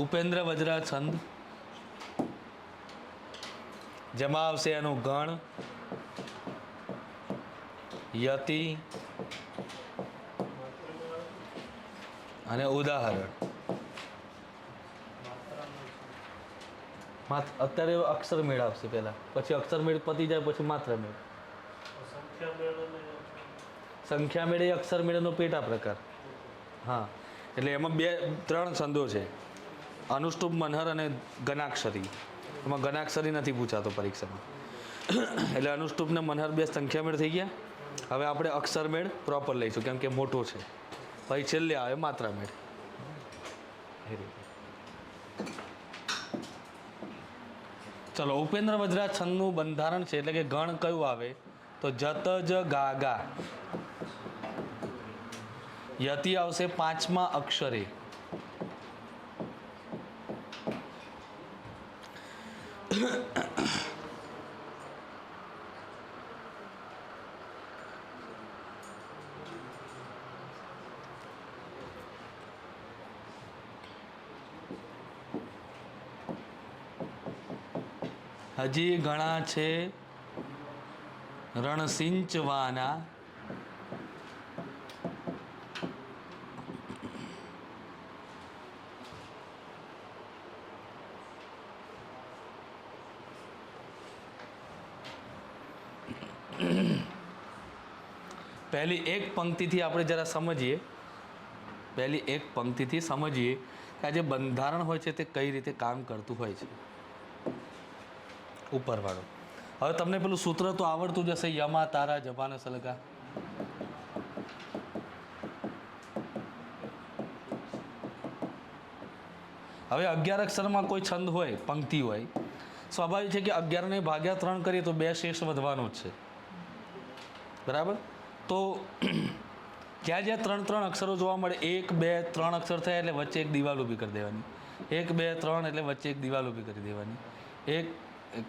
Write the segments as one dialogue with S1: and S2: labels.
S1: ઉપેન્દ્ર વજ્રા છંદ, જેમાં આવશે એનું ગણ, યતિ અને ઉદાહરણ. અત્યારે અક્ષર મેળ આવશે પહેલા, પછી અક્ષર મેળ પતી જાય પછી માત્ર મેળ. સંખ્યા મેળ એ અક્ષર મેળનો પેટા પ્રકાર. હા, એટલે એમાં 3 છંદો છે, અનુષ્ટુપ, મનહર અને ગણાક્ષરી. એમાં ગણાક્ષરી નથી પૂછાતો પરીક્ષામાં. એટલે અનુષ્ટુપ ને મનહર 2 સંખ્યા મેળ થઈ ગયા. હવે આપણે અક્ષર મેળ પ્રોપર લઈશું કેમ કે મોટો છે. પછી છેલ્લે આવે માત્રા મેળ. ચલો, ઉપેન્દ્ર વજ્રા છંદનું બંધારણ છે, એટલે કે ગણ કયું આવે તો જત જ ગા ગા. યતિ આવશે 5મા અક્ષરે. હજી ઘણા છે રણસિંચવાના, પહેલી એક પંક્તિથી આપણે જરા સમજીએ, પહેલી એક પંક્તિથી સમજીએ કે આ જે બંધારણ હોય છે તે કઈ રીતે કામ કરતું હોય છે. ઉપરવાળો. હવે તમને પેલું સૂત્ર તો આવડતું જ હશે, યમા તારા જબાન સલગા. હવે 11 અક્ષરમાં કોઈ છંદ હોય, પંક્તિ હોય, સ્વાભાવિક છે કે 11ને ભાગ્યા 3 કરીએ તો 2 શેષ વધવાનો જ છે. બરાબર? તો જ્યાં જ્યાં 3 અક્ષરો જોવા મળે, 1 2 3 અક્ષર થયા એટલે વચ્ચે એક દિવાલ ઊભી કરી દેવાની. 1 2 3 એટલે વચ્ચે એક દિવાલ ઊભી કરી દેવાની. એક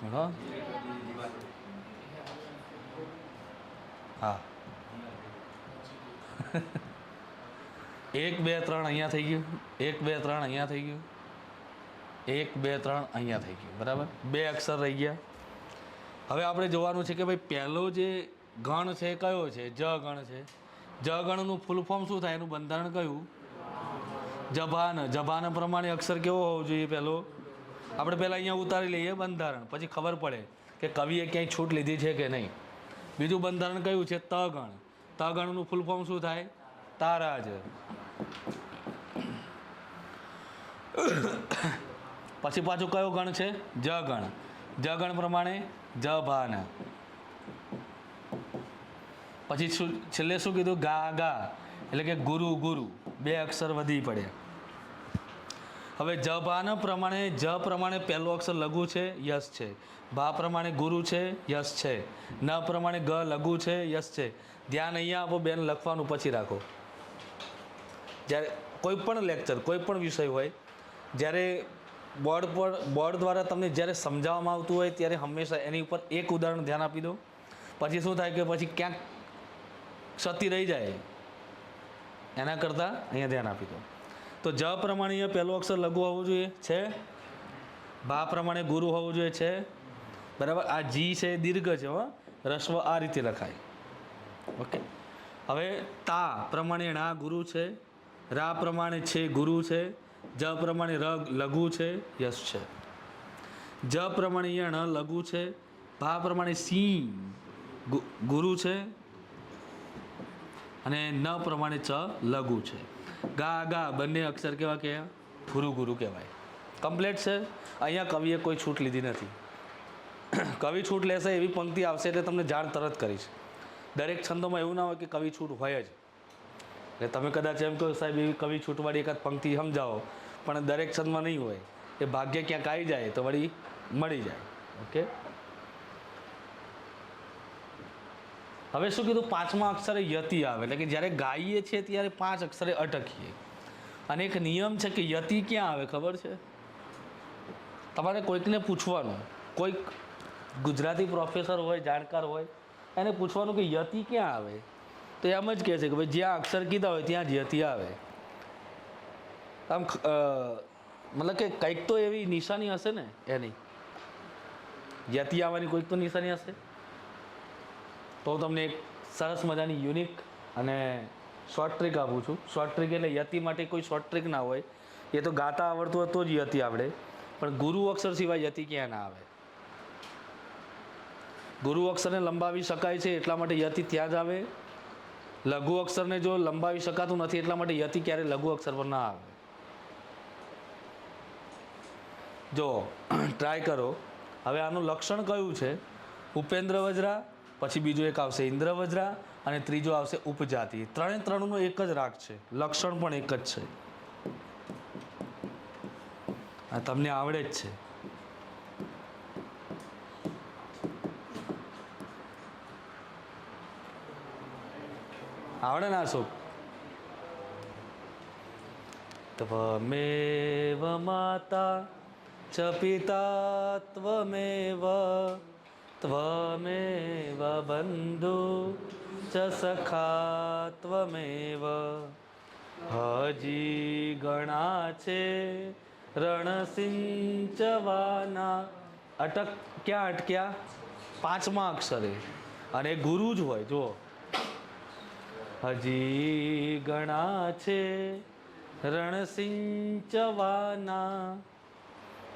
S1: મિનિટ. હા, 1 2 3 અહીંયા થઈ ગયું, 1 2 3 અહીંયા થઈ ગયું, 1 2 3 અહીંયા થઈ ગયું. બરાબર? 2 અક્ષર રહી ગયા. હવે આપણે જોવાનું છે કે ભાઈ પહેલો જે ગણ છે કયો છે? જ ગણ છે. જ ગણનું ફૂલ ફોર્મ શું થાય? એનું બંધારણ કયું? જભાન. જભાન પ્રમાણે અક્ષર કેવો હોવો જોઈએ? પહેલો આપણે પહેલાં અહીંયા ઉતારી લઈએ બંધારણ, પછી ખબર પડે કે કવિએ ક્યાંય છૂટ લીધી છે કે નહીં. બીજું બંધારણ કયું છે? તગણ. તગણનું ફૂલ ફોર્મ શું થાય? તારાજ. પછી પાછું કયો ગણ છે? જગણ. જગણ પ્રમાણે જભાન. પછી છેલ્લે શું કીધું? ગા ગા, એટલે કે ગુરુ. ગુરુ 2 અક્ષર વધી પડ્યા. હવે જભાન પ્રમાણે જ પ્રમાણે પહેલો અક્ષર લઘુ છે, યશ છે. ભા પ્રમાણે ગુરુ છે, યશ છે. ન પ્રમાણે ગ લઘુ છે, યશ છે. ધ્યાન અહીંયા આપો બેન, લખવાનું પછી રાખો. જ્યારે કોઈ પણ લેક્ચર, કોઈ પણ વિષય હોય, જ્યારે બોર્ડ દ્વારા તમને જ્યારે સમજાવવામાં આવતું હોય ત્યારે હંમેશા એની ઉપર એક ઉદાહરણ ધ્યાન આપી દો. પછી શું થાય કે પછી ક્યાંક ક્ષતિ રહી જાય, એના કરતાં અહીંયા ધ્યાન આપી દો. તો જ પ્રમાણે અહીંયા પહેલો અક્ષર લઘુ હોવું જોઈએ છે. ભા પ્રમાણે ગુરુ હોવું જોઈએ છે. બરાબર? આ જી છે દીર્ઘ છે, હો. રસ્વ આ રીતે લખાય. ઓકે. હવે તા પ્રમાણે ના ગુરુ છે, રા પ્રમાણે છે ગુરુ છે, જ પ્રમાણે ર લઘુ છે, યશ છે. જ પ્રમાણે અહીંયા ણ લઘુ છે, ભા પ્રમાણે સી ગુરુ છે અને ન પ્રમાણે ચ લઘુ છે. ગા ગા બંને અક્ષર કેવા કહેવાય? ગુરુ ગુરુ કહેવાય. કમ્પ્લેટ છે. અહીંયા કવિએ કોઈ છૂટ લીધી નથી. કવિ છૂટ લેશે એવી પંક્તિ આવશે એટલે તમને જાણ તરત કરીશ. દરેક છંદોમાં એવું ના હોય કે કવિ છૂટ હોય જ. એટલે તમે કદાચ એમ કહો સાહેબ એવી કવિ છૂટવાળી એકાદ પંક્તિ સમજાવો, પણ દરેક છંદમાં નહીં હોય. એ ભાગ્ય ક્યાંક આવી જાય તો વળી મળી જાય. ઓકે. હવે શું કીધું? 5મા અક્ષરે યતિ આવે, એટલે કે જ્યારે ગાઈએ છીએ ત્યારે 5 અક્ષરે અટકીએ. અને એક નિયમ છે કે યતિ ક્યાં આવે ખબર છે? તમારે કોઈકને પૂછવાનું, કોઈક ગુજરાતી પ્રોફેસર હોય, જાણકાર હોય, એને પૂછવાનું કે યતિ ક્યાં આવે, તો એમ જ કહે છે કે ભાઈ જ્યાં અક્ષર કીધા હોય ત્યાં જ યતિ આવે. આમ મતલબ કે કંઈક તો એવી નિશાની હશે ને એની, યતિ આવવાની કોઈક તો નિશાની હશે. તો તમને એક સરસ મજાની યુનિક અને શોર્ટ ટ્રીક આપું છું. શોર્ટ ટ્રીક એટલે યતિ માટે કોઈ શોર્ટ ટ્રીક ના હોય, એ તો ગાતા આવડતું હોય તો જ યતિ આવડે, પણ ગુરુ અક્ષર સિવાય યતિ ક્યાં ના આવે. ગુરુ અક્ષરને લંબાવી શકાય છે એટલા માટે યતિ ત્યાં જ આવે. લઘુ અક્ષરને જો લંબાવી શકાતું નથી એટલા માટે યતિ ક્યારે લઘુ અક્ષર પર ના આવે. જો ટ્રાય કરો. હવે આનું લક્ષણ કયું છે? ઉપેન્દ્ર વજ્રા, પછી બીજો એક આવશે ઇન્દ્ર વજ્રા, અને ત્રીજો આવશે ઉપજાતિ. ત્રણે ત્રણનો એક જ રાગ છે, લક્ષણ પણ એક જ છે. આ તમને આવડે જ છે. આવડે ને અશોક? ત્વમેવ માતા ચ પિતા ત્વમેવ ત્વમેવ બંધુ ચ સખા ત્વમેવ. હજી ગણા છે રણસિંચવાના. અટક ક્યાં અટક્યા? પાંચમા અક્ષરે, અને ગુરુ જ હોય. જુઓ, હજી ગણા છે રણસિંચવાના.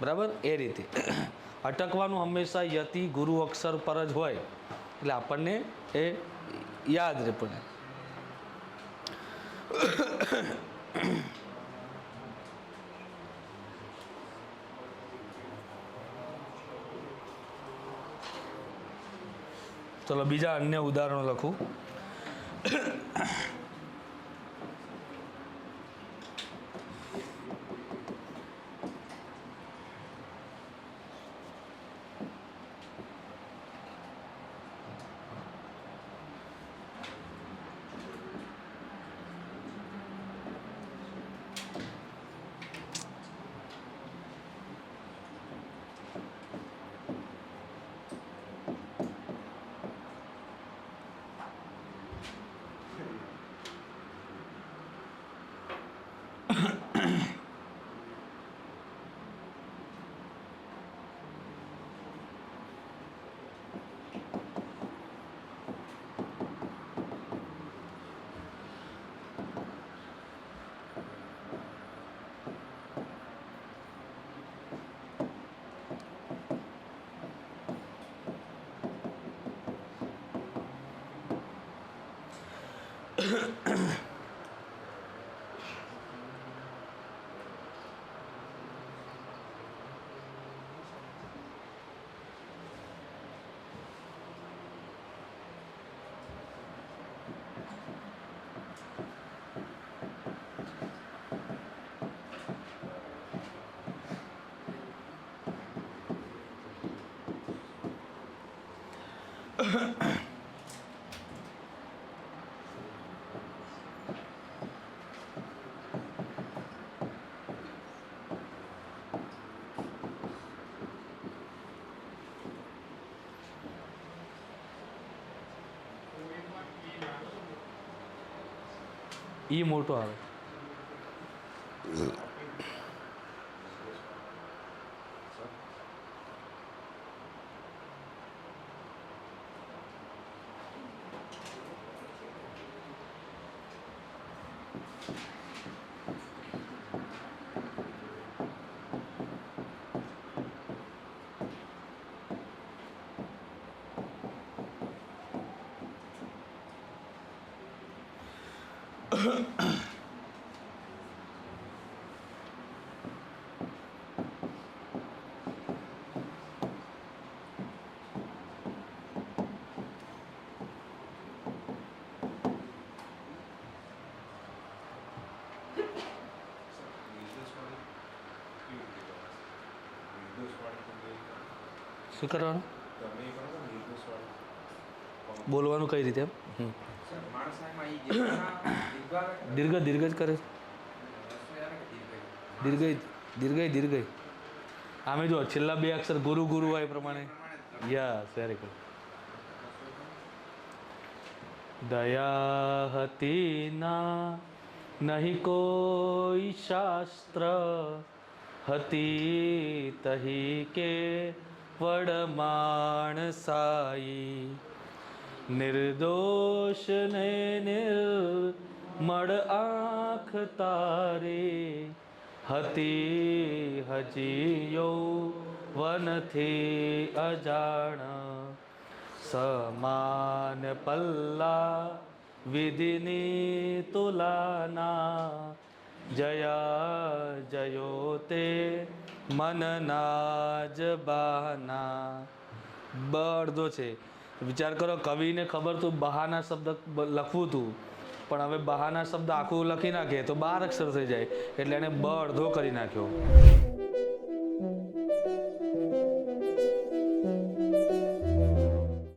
S1: બરાબર, એ રીતે અટકવાનું હંમેશા યતિ ગુરુ અક્ષર પર જ હોય, એટલે આપણને એ યાદ રહે. પણ ચલો બીજા અન્ય ઉદાહરણો લખું. ઈ મોટો આવે. શું કરવાનું? બોલવાનું કઈ રીતે? દીર્ઘ દીર્ઘ જ કરે. દીર્ઘ દીર્ઘ. આમે જો છેલ્લા બે અક્ષર ગુરુ ગુરુ હોય એ પ્રમાણે. Yes, very good. દયા હતી ના નહીં કોઈ શાસ્ત્ર, હતી તહી કે વડમાણ સાઈ નિર્દોષ ને નિર્મળ આંખ તારી હતી હજીયો વનથી અજાણ સમાન પલ્લા વિધિની તુલાના જયા જયો તે મનના જ બહાના બ અડધો છે. વિચાર કરો, કવિને ખબર તું બહાના શબ્દ લખવું હતું, પણ હવે બહાના શબ્દ આખું લખી નાખે તો 12 અક્ષર થઈ જાય, એટલે એને બ અડધો કરી નાખ્યો.